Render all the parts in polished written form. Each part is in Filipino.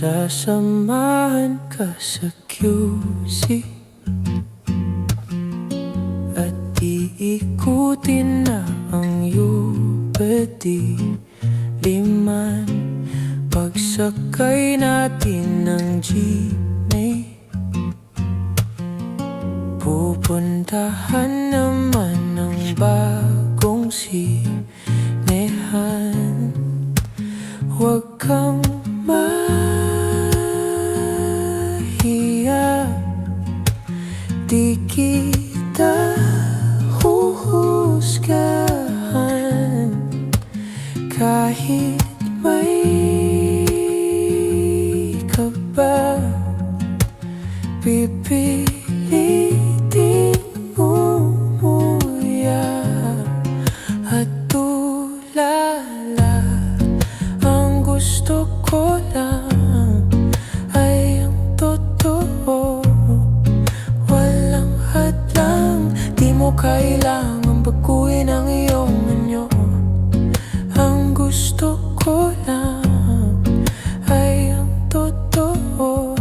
Sasamahan ka sa QC at iikutin na ang UPD Liman. Pagsakay natin ng jeepney, pupuntahan naman ng bagong sinehan. Huwag kang mahiya, di kita huhusgahan. Kahit may kaba, pipilitin umuya at tulala. Ang gusto ko lang ay ang totoo, walang hadlang. Di mo kailangang baguhin ang iyong anyo. Ang gusto ko lang ay ang totoo,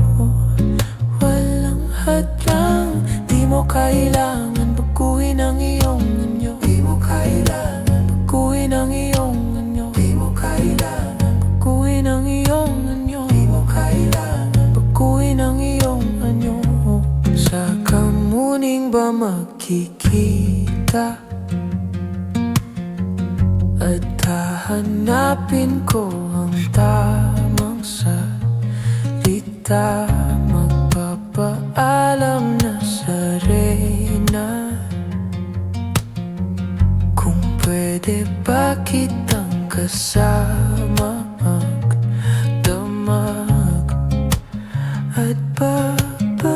walang hadlang. Di mo kailangan baguhin ang iyong anyo. Di mo kailangan baguhin ang iyong anyo. Di mo kailangan baguhin ang iyong anyo. Di mo kailangan baguhin ang iyong anyo. Sa kamuning ba magkikita at hahanapin ko ang tamang salita? Magpapaalam na sa reyna, kung pwede ba kitang kasama magdamag at babantayan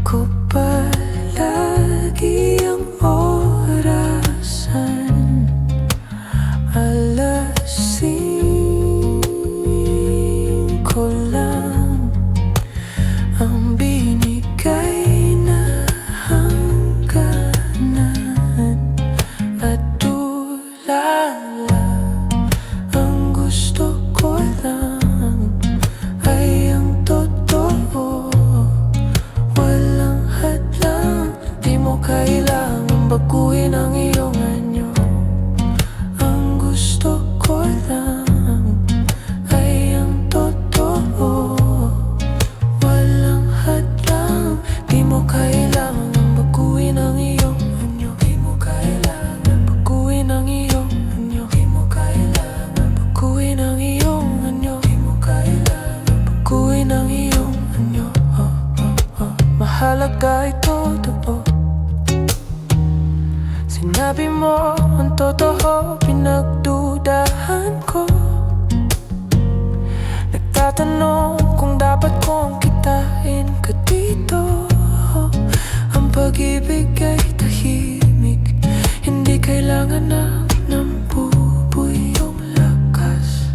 ko palagi ang orasan. Alas 5 lang ang binigay na hangganan at tulala. Ang gusto ko lang ay ang totoo, walang hadlang. Di mo kailangang baguhin ang iyong anyo. Ang gusto ko lang ay ang totoo, walang hadlang. Di mo kailangang baguhin ang iyong anyo. Di mo kailangan baguhin ang iyong anyo. Di mo kailangan baguhin ang iyong anyo. Di mo kailangan baguhin ang iyong anyo. Mahalaga ito, totoo. Sinabi mo ang totoo, pinagdudahan ko. Nagtatanong kung dapat kong kitain ka dito. Ang pag-ibig ay tahimik, hindi kailangan ng bubuyong lakas.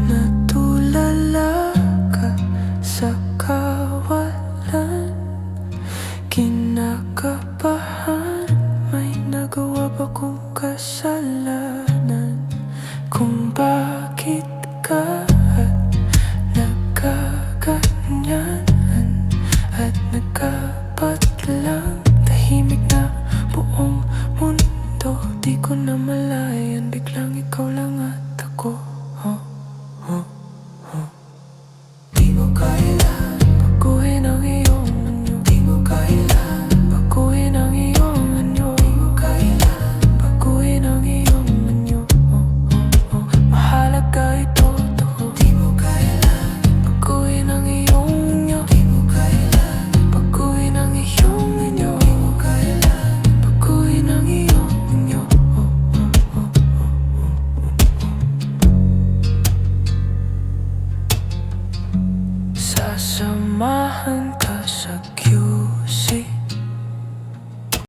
Natulala ka sa kawalan, kinakabahan. May nagawa ba kong kasalanan? Kung bakit ka